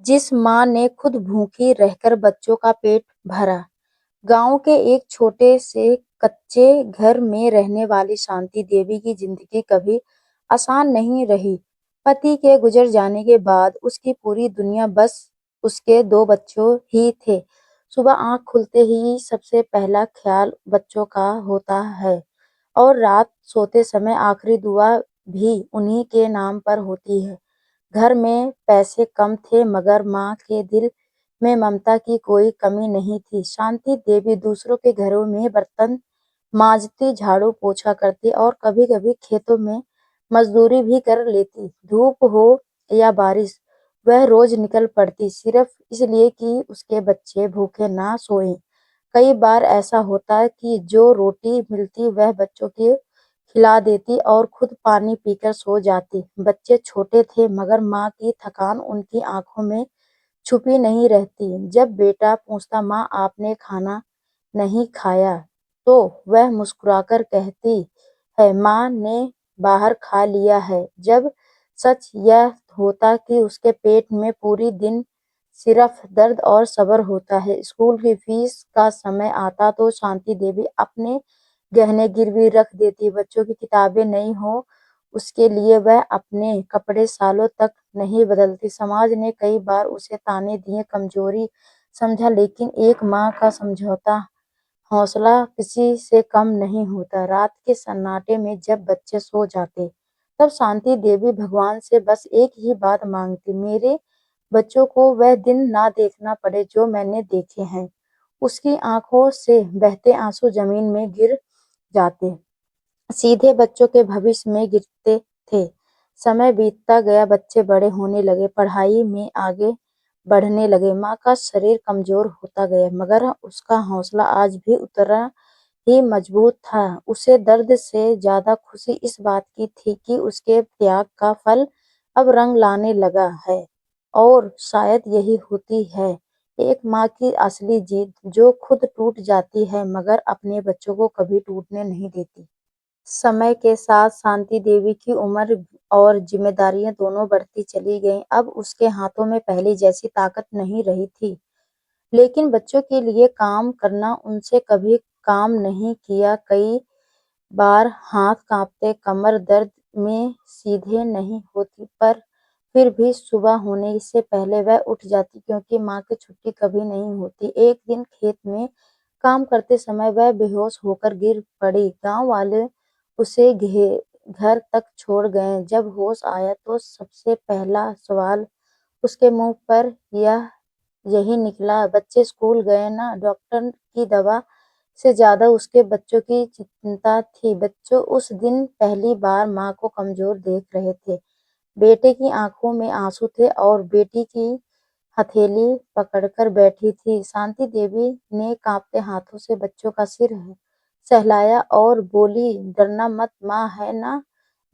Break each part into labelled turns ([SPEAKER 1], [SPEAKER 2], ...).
[SPEAKER 1] जिस माँ ने खुद भूखी रहकर बच्चों का पेट भरा। गांव के एक छोटे से कच्चे घर में रहने वाली शांति देवी की जिंदगी कभी आसान नहीं रही। पति के गुजर जाने के बाद उसकी पूरी दुनिया बस उसके दो बच्चों ही थे। सुबह आंख खुलते ही सबसे पहला ख्याल बच्चों का होता है और रात सोते समय आखिरी दुआ भी उन्हीं के नाम पर होती है। घर में पैसे कम थे मगर माँ के दिल में ममता की कोई कमी नहीं थी। शांति देवी दूसरों के घरों में बर्तन मांजती, झाड़ू पोछा करती और कभी-कभी खेतों में मजदूरी भी कर लेती। धूप हो या बारिश, वह रोज निकल पड़ती सिर्फ इसलिए कि उसके बच्चे भूखे ना सोएं। कई बार ऐसा होता है कि जो रोटी मिलती वह बच्चों को खिला देती और खुद पानी पीकर सो जाती। बच्चे छोटे थे मगर माँ की थकान उनकी आंखों में छुपी नहीं रहती। जब बेटा पूछता माँ आपने खाना नहीं खाया तो वह मुस्कुराकर कहती है माँ ने बाहर खा लिया है। जब सच यह होता कि उसके पेट में पूरी दिन सिर्फ दर्द और सब्र होता है। स्कूल की फीस का समय आता तो शांति देवी अपने गहने गिरवी रख देती। बच्चों की किताबें नहीं हो उसके लिए वह अपने कपड़े सालों तक नहीं बदलती। समाज ने कई बार उसे ताने दिए, कमजोरी समझा, लेकिन एक माँ का समझौता हौसला किसी से कम नहीं होता। रात के सन्नाटे में जब बच्चे सो जाते, तब शांति देवी भगवान से बस एक ही बात मांगती, मेरे बच्चों को वह दिन ना देखना पड़े जो मैंने देखे हैं। उसकी आंखों से बहते आंसू जमीन में गिर जाते, सीधे बच्चों के भविष्य में गिरते थे। समय बीतता गया, बच्चे बड़े होने लगे, पढ़ाई में आगे बढ़ने लगे। माँ का शरीर कमजोर होता गया मगर उसका हौसला आज भी उतना ही मजबूत था। उसे दर्द से ज्यादा खुशी इस बात की थी कि उसके त्याग का फल अब रंग लाने लगा है। और शायद यही होती है एक माँ की असली जीत, जो खुद टूट जाती है मगर अपने बच्चों को कभी टूटने नहीं देती। समय के साथ शांति देवी की उम्र और जिम्मेदारियां दोनों बढ़ती चली गईं। अब उसके हाथों में पहले जैसी ताकत नहीं रही थी, लेकिन बच्चों के लिए काम करना उनसे कभी काम नहीं किया। कई बार हाथ कांपते, कमर दर्द में सीधे नहीं होती, पर फिर भी सुबह होने से पहले वह उठ जाती क्योंकि माँ की छुट्टी कभी नहीं होती। एक दिन खेत में काम करते समय वह बेहोश होकर गिर पड़ी। गांव वाले उसे घर तक छोड़ गए। जब होश आया तो सबसे पहला सवाल उसके मुंह पर यही निकला, बच्चे स्कूल गए ना? डॉक्टर की दवा से ज्यादा उसके बच्चों की चिंता थी। बच्चों उस दिन पहली बार माँ को कमजोर देख रहे थे। बेटे की आंखों में आंसू थे और बेटी की हथेली पकड़कर बैठी थी। शांति देवी ने कांपते हाथों से बच्चों का सिर सहलाया और बोली, डरना मत, माँ है ना?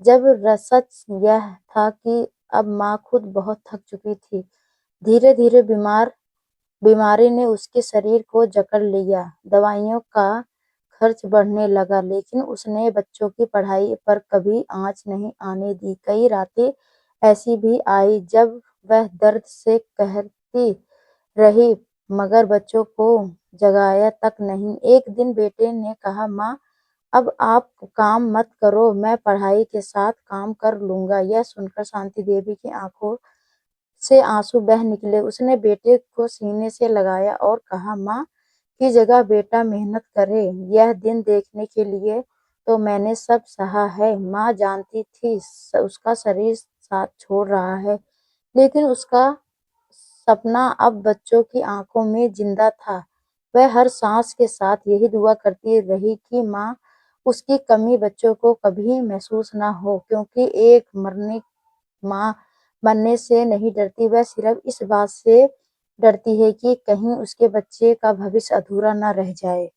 [SPEAKER 1] जब सच यह था कि अब माँ खुद बहुत थक चुकी थी। धीरे धीरे बीमारी ने उसके शरीर को जकड़ लिया। दवाइयों का खर्च बढ़ने लगा, लेकिन उसने बच्चों की पढ़ाई पर कभी आंच नहीं आने दी। कई रातें ऐसी भी आई जब वह दर्द से कहती रही मगर बच्चों को जगाया तक नहीं। एक दिन बेटे ने कहा, माँ अब आप काम मत करो, मैं पढ़ाई के साथ काम कर लूंगा। यह सुनकर शांति देवी की आंखों से आंसू बह निकले। उसने बेटे को सीने से लगाया और कहा, माँ की जगह बेटा मेहनत करे, यह दिन देखने के लिए तो मैंने सब सहा है। माँ जानती थी उसका शरीर साथ छोड़ रहा है, लेकिन उसका सपना अब बच्चों की आंखों में जिंदा था। वह हर सांस के साथ यही दुआ करती रही कि माँ उसकी कमी बच्चों को कभी महसूस ना हो, क्योंकि एक माँ मरने से नहीं डरती, वह सिर्फ इस बात से डरती है कि कहीं उसके बच्चे का भविष्य अधूरा न रह जाए।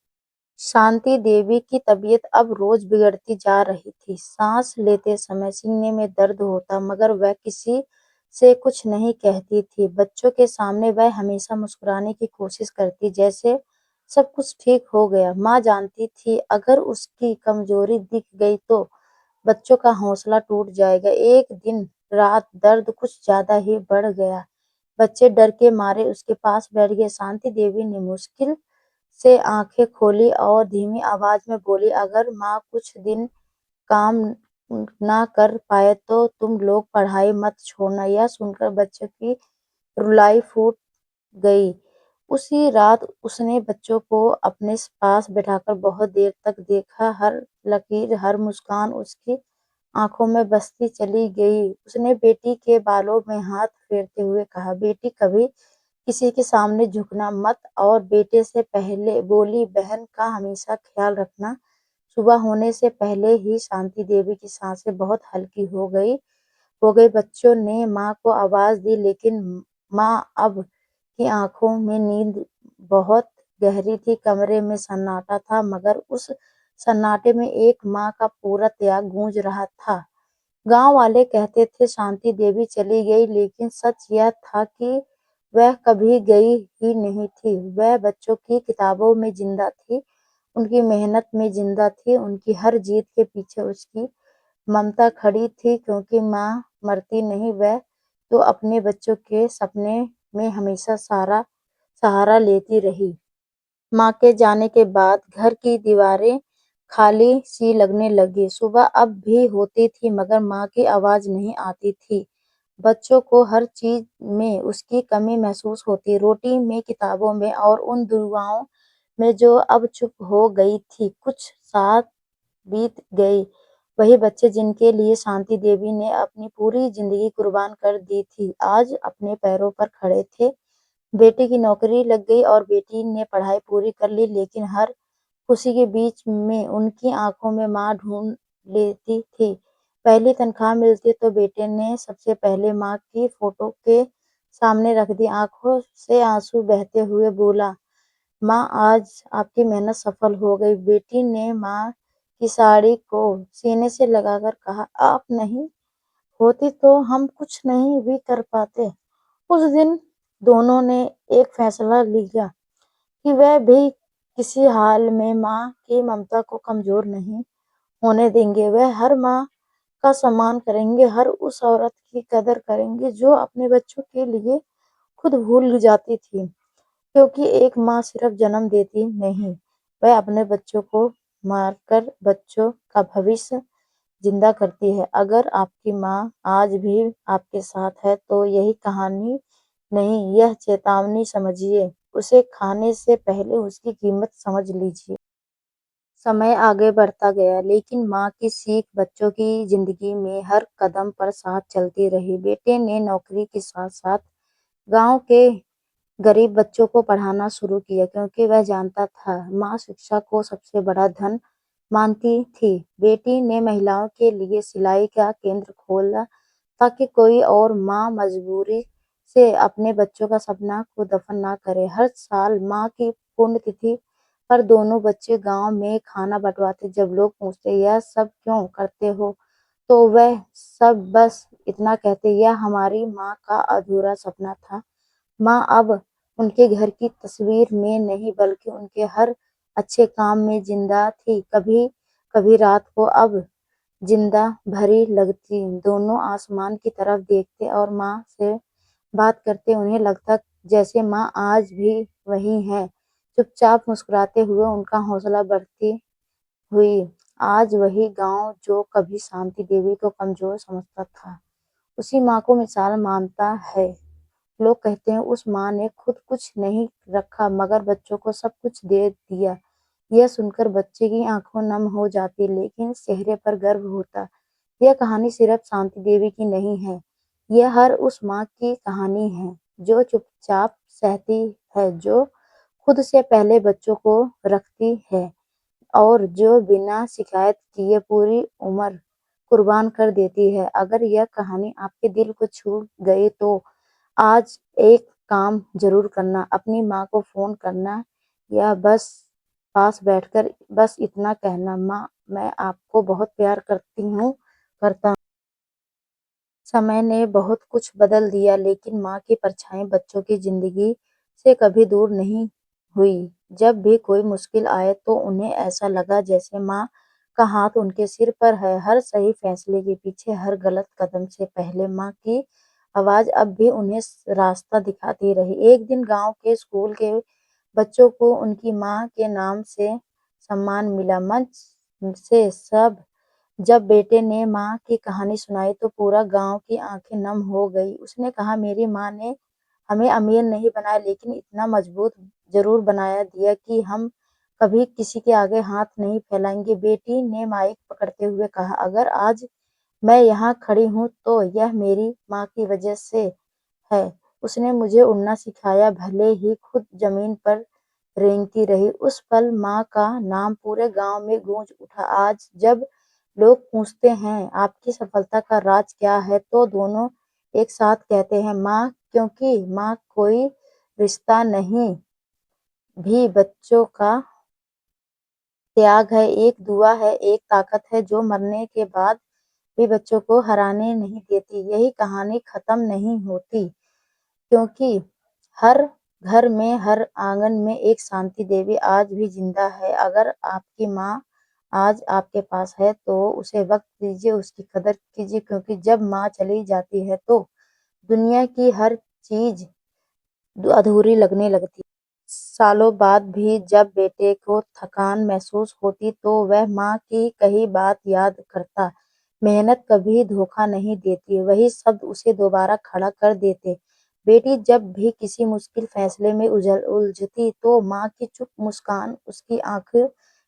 [SPEAKER 1] शांति देवी की तबीयत अब रोज बिगड़ती जा रही थी। सांस लेते समय सीने में दर्द होता मगर वह किसी से कुछ नहीं कहती थी। बच्चों के सामने वह हमेशा मुस्कुराने की कोशिश करती, जैसे सब कुछ ठीक हो गया। माँ जानती थी अगर उसकी कमजोरी दिख गई तो बच्चों का हौसला टूट जाएगा। एक दिन रात दर्द कुछ ज्यादा ही बढ़ गया। बच्चे डर के मारे उसके पास बैठ गए। शांति देवी ने मुश्किल से आंखें खोली और धीमी आवाज में बोली, अगर माँ कुछ दिन काम ना कर पाए तो तुम लोग पढ़ाई मत छोड़ना। यह सुनकर बच्चों की रुलाई फूट गई। उसी रात उसने बच्चों को अपने पास बैठाकर बहुत देर तक देखा। हर लकीर, हर मुस्कान उसकी आंखों में बसती चली गई। उसने बेटी के बालों में हाथ फेरते हुए कहा, बेटी कभी किसी के सामने झुकना मत। और बेटे से पहले बोली, बहन का हमेशा ख्याल रखना। सुबह होने से पहले ही शांति देवी की सांसें बहुत हल्की हो गई। बच्चों ने माँ को आवाज दी, लेकिन माँ अब की आंखों में नींद बहुत गहरी थी। कमरे में सन्नाटा था, मगर उस सन्नाटे में एक माँ का पूरा त्याग गूंज रहा था। गांव वाले कहते थे शांति देवी चली गई, लेकिन सच यह था कि वह कभी गई ही नहीं थी। वह बच्चों की किताबों में जिंदा थी, उनकी मेहनत में जिंदा थी, उनकी हर जीत के पीछे उसकी ममता खड़ी थी। क्योंकि माँ मरती नहीं, वह तो अपने बच्चों के सपने में हमेशा सहारा लेती रही। माँ के जाने के बाद घर की दीवारें खाली सी लगने लगी। सुबह अब भी होती थी, मगर माँ की आवाज नहीं आती थी। बच्चों को हर चीज में उसकी कमी महसूस होती, रोटी में, किताबों में और उन दुआओं में जो अब चुप हो गई थी। कुछ साल बीत गए। वही बच्चे जिनके लिए शांति देवी ने अपनी पूरी जिंदगी कुर्बान कर दी थी, आज अपने पैरों पर खड़े थे। बेटे की नौकरी लग गई और बेटी ने पढ़ाई पूरी कर ली, लेकिन हर खुशी के बीच में उनकी आंखों में माँ ढूंढ लेती थी। पहली तनख्वाह मिलती तो बेटे ने सबसे पहले माँ की फोटो के सामने रख दी। आंखों से आंसू बहते हुए बोला, माँ आज आपकी मेहनत सफल हो गई। बेटी ने माँ की साड़ी को सीने से लगाकर कहा, आप नहीं होती तो हम कुछ नहीं भी कर पाते। उस दिन दोनों ने एक फैसला लिया कि वह भी किसी हाल में माँ की ममता को कमजोर नहीं होने देंगे। वह हर माँ का सम्मान करेंगे, हर उस औरत की कदर करेंगे जो अपने बच्चों के लिए खुद भूल जाती थी। क्योंकि एक माँ सिर्फ जन्म देती नहीं, वह अपने बच्चों को मारकर बच्चों का भविष्य जिंदा करती है। अगर आपकी माँ आज भी आपके साथ है तो यही कहानी नहीं, यह चेतावनी समझिए। उसे खाने से पहले उसकी कीमत समझ लीजिए। समय आगे बढ़ता गया, लेकिन माँ की सीख बच्चों की जिंदगी में हर कदम पर साथ चलती रही। बेटे ने नौकरी के साथ साथ गांव के गरीब बच्चों को पढ़ाना शुरू किया, क्योंकि वह जानता था माँ शिक्षा को सबसे बड़ा धन मानती थी। बेटी ने महिलाओं के लिए सिलाई का केंद्र खोला, ताकि कोई और माँ मजबूरी से अपने बच्चों का सपना को दफन ना करे। हर साल माँ की पुण्यतिथि पर दोनों बच्चे गांव में खाना बंटवाते। जब लोग पूछते, यह सब क्यों करते हो, तो वह सब बस इतना कहते, यह हमारी माँ का अधूरा सपना था। माँ अब उनके घर की तस्वीर में नहीं, बल्कि उनके हर अच्छे काम में जिंदा थी। कभी कभी रात को अब जिंदा भरी लगती, दोनों आसमान की तरफ देखते और माँ से बात करते। उन्हें लगता जैसे माँ आज भी वही है, चुपचाप मुस्कुराते हुए। उनका हौसला बढ़ती हुई। आज वही गांव जो कभी शांति देवी को कमजोर समझता था, उसी माँ को मिसाल मानता है। लोग कहते हैं उस माँ ने खुद कुछ नहीं रखा, मगर बच्चों को सब कुछ दे दिया। यह सुनकर बच्चे की आंखें नम हो जाती, लेकिन चेहरे पर गर्व होता। यह कहानी सिर्फ शांति देवी की नहीं है, यह हर उस माँ की कहानी है जो चुपचाप सहती है, जो खुद से पहले बच्चों को रखती है और जो बिना शिकायत किए पूरी उम्र कुर्बान कर देती है। अगर यह कहानी आपके दिल को छू गई तो आज एक काम जरूर करना, अपनी माँ को फोन करना या बस पास बैठकर बस इतना कहना, माँ मैं आपको बहुत प्यार करती हूँ, करता हूँ। समय ने बहुत कुछ बदल दिया, लेकिन माँ की परछाई बच्चों की जिंदगी से कभी दूर नहीं हुई। जब भी कोई मुश्किल आए तो उन्हें ऐसा लगा जैसे माँ का हाथ उनके सिर पर है। हर सही फैसले के पीछे, हर गलत कदम से पहले माँ की आवाज़ अब भी उन्हें रास्ता दिखाती रही। एक दिन गाँव के स्कूल के बच्चों को उनकी माँ के नाम से सम्मान मिला। मंच से सब जब बेटे ने माँ की कहानी सुनाई तो पूरा गाँव की आँखें नम हो गई। उसने कहा, मेरी माँ ने हमें अमीर नहीं बनाया लेकिन इतना मजबूत ज़रूर बनाया दिया कि हम कभी किसी के आगे हाथ नहीं फैलाएँगे। बेटी ने माइक पकड़ते हुए कहा, अगर आज मैं यहाँ खड़ी हूँ तो यह मेरी माँ की वजह से है। उसने मुझे उड़ना सिखाया, भले ही खुद ज़मीन पर रेंगती रही। उस पल माँ का नाम पूरे गाँव में गूंज उठा। आज जब लोग पूछते हैं, आपकी सफलता का राज क्या है? तो दोनों एक साथ कहते हैं, माँ, क्योंकि माँ कोई रिश्ता नहीं, भी बच्चों का त्याग है, एक दुआ है, एक ताकत है जो मरने के बाद भी बच्चों को हराने नहीं देती। यही कहानी खत्म नहीं होती, क्योंकि हर घर में, हर आंगन में एक शांति देवी आज भी जिंदा है। अगर आपकी माँ आज आपके पास है तो उसे वक्त दीजिए, उसकी कदर कीजिए, क्योंकि जब माँ चली जाती है तो दुनिया की हर चीज अधूरी लगने लगती है। सालों बाद भी जब बेटे को थकान महसूस होती तो वह माँ की कही बात याद करता। मेहनत कभी धोखा नहीं देती, वही शब्द उसे दोबारा खड़ा कर देते। बेटी जब भी किसी मुश्किल फैसले में उलझती तो माँ की चुप मुस्कान उसकी आंखों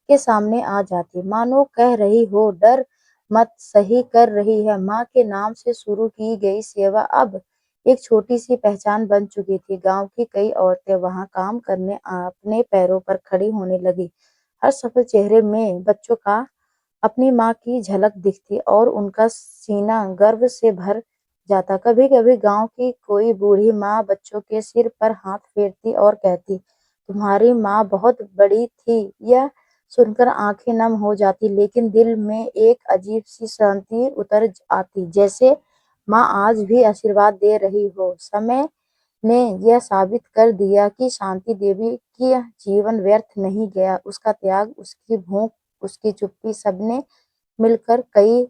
[SPEAKER 1] के सामने आ जाती, मानो कह रही हो, डर मत, सही कर रही है। माँ के नाम से शुरू की गई सेवा अब एक छोटी-सी पहचान बन चुकी थी। गाँव की कई औरतें वहाँ काम करने अपने पैरों पर खड़ी होने लगीं। हर सफल चेहरे में बच्चों का अपनी माँ की झलक दिखती और उनका सीना गर्व से भर जाता। कभी-कभी गाँव की कोई बूढ़ी माँ बच्चों के सिर पर हाथ फेरती और कहती, तुम्हारी माँ बहुत बड़ी थी। यह सुनकर आंखें नम हो जाती, लेकिन दिल में एक अजीब सी शांति उतर आती, जैसे माँ आज भी आशीर्वाद दे रही हो। समय ने यह साबित कर दिया कि शांति देवी का जीवन व्यर्थ नहीं गया। उसका त्याग, उसकी भूख, उसकी चुप्पी, सबने मिलकर कई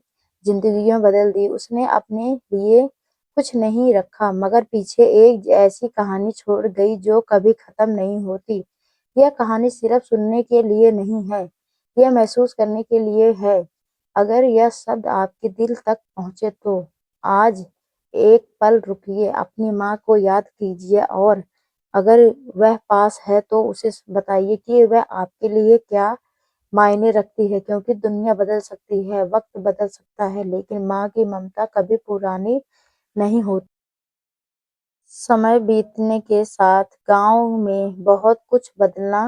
[SPEAKER 1] जिंदगियां बदल दी। उसने अपने लिए कुछ नहीं रखा, मगर पीछे एक ऐसी कहानी छोड़ गई जो कभी खत्म नहीं होती। यह कहानी सिर्फ सुनने के लिए नहीं है, यह महसूस करने के लिए है। अगर यह शब्द आपके दिल तक पहुंचे तो आज एक पल रुकिए, अपनी माँ को याद कीजिए और अगर वह पास है तो उसे बताइए कि वह आपके लिए क्या मायने रखती है, क्योंकि दुनिया बदल सकती है, वक्त बदल सकता है, लेकिन माँ की ममता कभी पुरानी नहीं होती। समय बीतने के साथ गांव में बहुत कुछ बदला,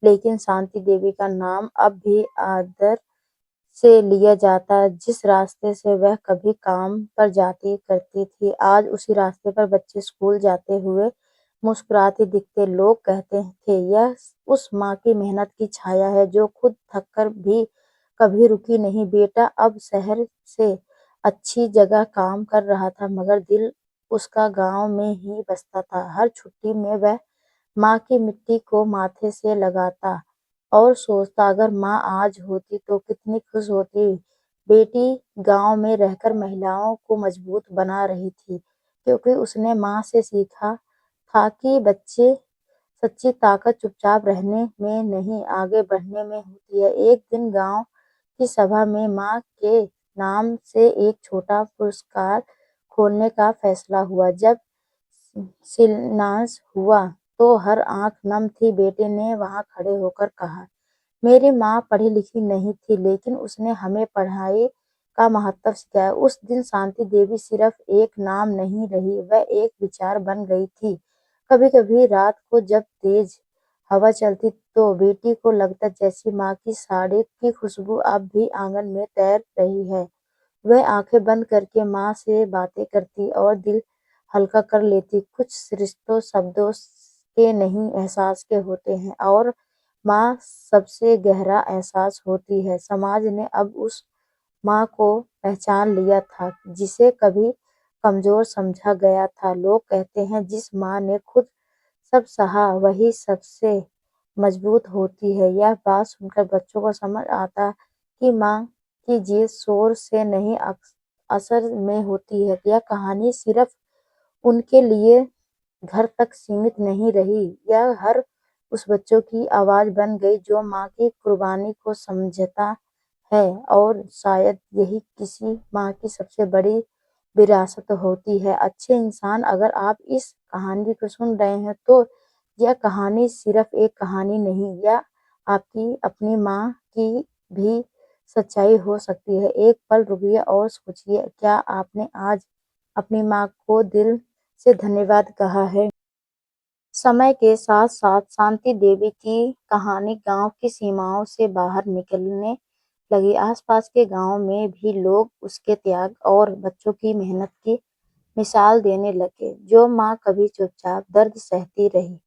[SPEAKER 1] लेकिन शांति देवी का नाम अब भी आदर से लिया जाता। जिस रास्ते से वह कभी काम पर जाती करती थी, आज उसी रास्ते पर बच्चे स्कूल जाते हुए मुस्कुराते दिखते। लोग कहते थे, यह उस माँ की मेहनत की छाया है जो खुद थक कर भी कभी रुकी नहीं। बेटा अब शहर से अच्छी जगह काम कर रहा था, मगर दिल उसका गांव में ही बसता था। हर छुट्टी में वह माँ की मिट्टी को माथे से लगाता और सोचता, अगर माँ आज होती तो कितनी खुश होती। बेटी गांव में रहकर महिलाओं को मजबूत बना रही थी, क्योंकि उसने माँ से सीखा था कि बच्चे सच्ची ताकत चुपचाप रहने में नहीं, आगे बढ़ने में होती है। एक दिन गांव की सभा में माँ के नाम से एक छोटा पुरस्कार खोलने का फैसला हुआ। जब शिलान्यास हुआ तो हर आंख नम थी। बेटे ने वहां खड़े होकर कहा, मेरी माँ पढ़ी-लिखी नहीं थी, लेकिन उसने हमें पढ़ाई का महत्व सिखाया। उस दिन शांति देवी सिर्फ एक नाम नहीं रही, वह एक विचार बन गई थी। कभी-कभी रात को जब तेज हवा चलती तो बेटी को लगता जैसे माँ की साड़ी की खुशबू अब भी आंगन में तैर रही है। वह आंखें बंद करके माँ से बातें करती और दिल हल्का कर लेती। कुछ रिश्तों शब्दों के नहीं, एहसास के होते हैं, और माँ सबसे गहरा एहसास होती है। समाज ने अब उस माँ को पहचान लिया था जिसे कभी कमजोर समझा गया था। लोग कहते हैं, जिस माँ ने खुद सब सहा वही सबसे मजबूत होती है। यह बात सुनकर बच्चों को समझ आता कि माँ की जीत शोर से नहीं, असर में होती है। यह कहानी सिर्फ उनके लिए घर तक सीमित नहीं रही, यह हर उस बच्चों की आवाज़ बन गई जो माँ की कुर्बानी को समझता है और शायद यही किसी माँ की सबसे बड़ी विरासत होती है। अच्छे इंसान, अगर आप इस कहानी को सुन रहे हैं तो यह कहानी सिर्फ एक कहानी नहीं, यह आपकी अपनी माँ की भी सच्चाई हो सकती है। एक पल रुकिए और सोचिए, क्या आपने आज अपनी माँ को दिल से धन्यवाद कहा है? समय के साथ-साथ शांति देवी की कहानी गाँव की सीमाओं से बाहर निकलने लगी। आस-पास के गाँव में भी लोग उसके त्याग और बच्चों की मेहनत की मिसाल देने लगे। जो माँ कभी चुपचाप दर्द सहती रही,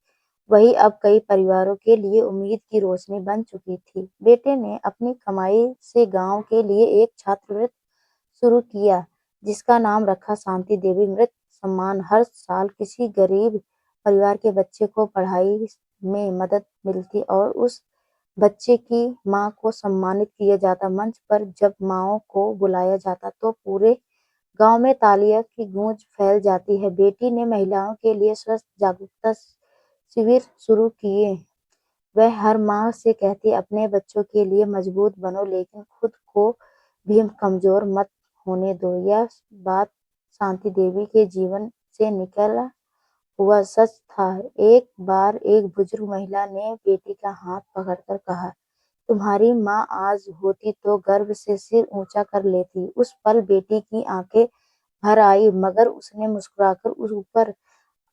[SPEAKER 1] वही अब कई परिवारों के लिए उम्मीद की रोशनी बन चुकी थी। बेटे ने अपनी कमाई से गाँव के लिए एक छात्रवृत्ति शुरू किया, जिसका नाम रखा शांति देवी मृत सम्मान। हर साल किसी गरीब परिवार के बच्चे को पढ़ाई में मदद मिलती और उस बच्चे की माँ को सम्मानित किया जाता। मंच पर जब माँओं को बुलाया जाता तो पूरे गांव में तालियों की गूंज फैल जाती है। बेटी ने महिलाओं के लिए स्वास्थ्य जागरूकता शिविर शुरू किए। वह हर माँ से कहती, अपने बच्चों के लिए मजबूत बनो लेकिन खुद को भी कमजोर मत होने दो। यह बात शांति देवी के जीवन से निकला हुआ सच था। एक बार एक बुजुर्ग महिला ने बेटी का हाथ पकड़कर कहा, तुम्हारी माँ आज होती तो गर्व से सिर ऊंचा कर लेती। उस पल बेटी की आंखें भर आई, मगर उसने मुस्कुराकर उस ऊपर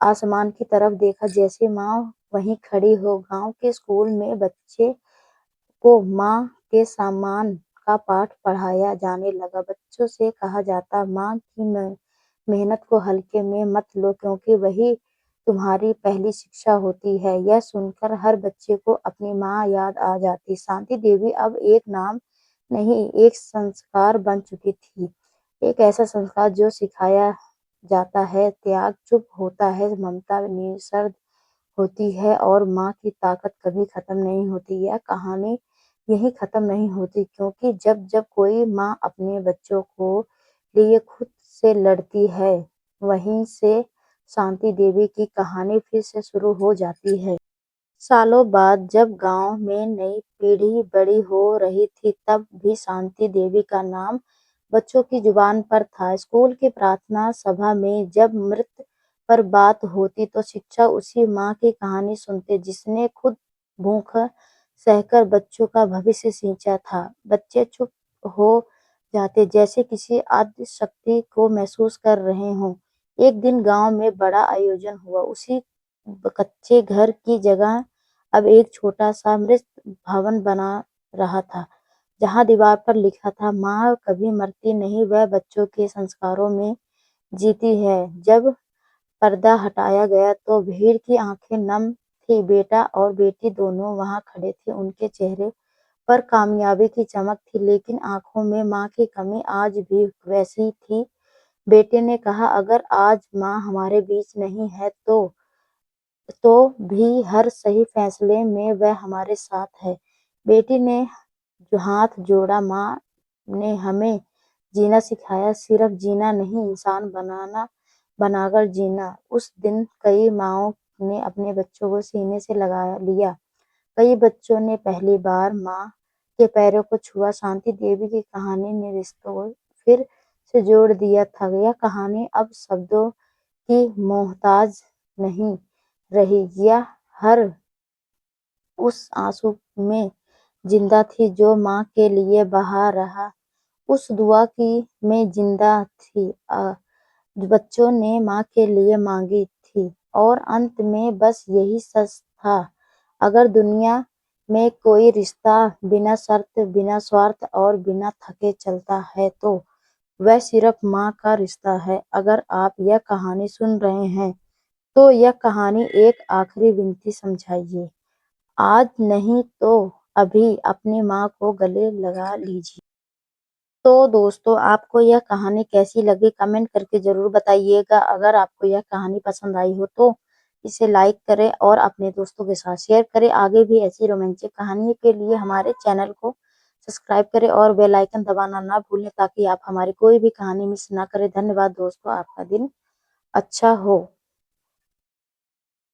[SPEAKER 1] आसमान की तरफ देखा जैसे माँ वहीं खड़ी हो। गांव के स्कूल में बच्चे को माँ के सम्मान का पाठ पढ़ाया जाने लगा। बच्चों से कहा जाता, माँ की मेहनत को हल्के में मत लो क्योंकि वही तुम्हारी पहली शिक्षा होती है। यह सुनकर हर बच्चे को अपनी माँ याद आ जाती। शांति देवी अब एक नाम नहीं, एक संस्कार बन चुकी थी। एक ऐसा संस्कार जो सिखाया जाता है, त्याग चुप होता है, ममता निस्वार्थ होती है और माँ की ताकत कभी खत्म नहीं होती। यह कहानी यहीं खत्म नहीं होती क्योंकि जब जब कोई माँ अपने बच्चों को लिए खुद से लड़ती है, वहीं से शांति देवी की कहानी फिर से शुरू हो जाती है। सालों बाद जब गांव में नई पीढ़ी बड़ी हो रही थी, तब भी शांति देवी का नाम बच्चों की जुबान पर था। स्कूल की प्रार्थना सभा में जब मृत पर बात होती तो शिक्षक उसी माँ की कहानी सुनते जिसने खुद भूख सहकर बच्चों का भविष्य सींचा था। बच्चे चुप हो जाते, जैसे किसी अदृश्य शक्ति को महसूस कर रहे हों। एक दिन गांव में बड़ा आयोजन हुआ। उसी कच्चे घर की जगह अब एक छोटा-सा मृत भवन बना रहा था, जहाँ दीवार पर लिखा था, माँ कभी मरती नहीं, वह बच्चों के संस्कारों में जीती है। जब पर्दा हटाया गया तो भीड़ की आंखें नम थीं। बेटा और बेटी दोनों वहां खड़े थे। उनके चेहरे पर कामयाबी की चमक थी, लेकिन आंखों में माँ की कमी आज भी वैसी थी। बेटे ने कहा, अगर आज माँ हमारे बीच नहीं है तो भी हर सही फैसले में वह हमारे साथ है। बेटी ने जो हाथ जोड़ा, माँ ने हमें जीना सिखाया, सिर्फ जीना नहीं, इंसान बनाकर जीना। उस दिन कई माँओं ने अपने बच्चों को सीने से लगा लिया। कई बच्चों ने पहली बार माँ के पैरों को छुआ। शांति देवी की कहानी ने रिश्तों को फिर से जोड़ दिया था। यह कहानी अब शब्दों की मोहताज नहीं रही, यह हर उस आंसू में जिंदा थी जो माँ के लिए बहा रहा, उस दुआ की में जिंदा थी बच्चों ने माँ के लिए मांगी थी। और अंत में बस यही सच था, अगर दुनिया में कोई रिश्ता बिना शर्त, बिना स्वार्थ और बिना थके चलता है तो वह सिर्फ माँ का रिश्ता है। अगर आप यह कहानी सुन रहे हैं तो यह कहानी एक आखिरी विनती समझिए, आज नहीं तो अभी अपनी माँ को गले लगा लीजिए। तो दोस्तों, आपको यह कहानी कैसी लगी कमेंट करके ज़रूर बताइएगा। अगर आपको यह कहानी पसंद आई हो तो इसे लाइक करें और अपने दोस्तों के साथ शेयर करें। आगे भी ऐसी रोमांचक कहानी के लिए हमारे चैनल को सब्सक्राइब करें और बेल आइकन दबाना ना भूलें ताकि आप हमारी कोई भी कहानी मिस ना करें। धन्यवाद दोस्तों, आपका दिन अच्छा हो।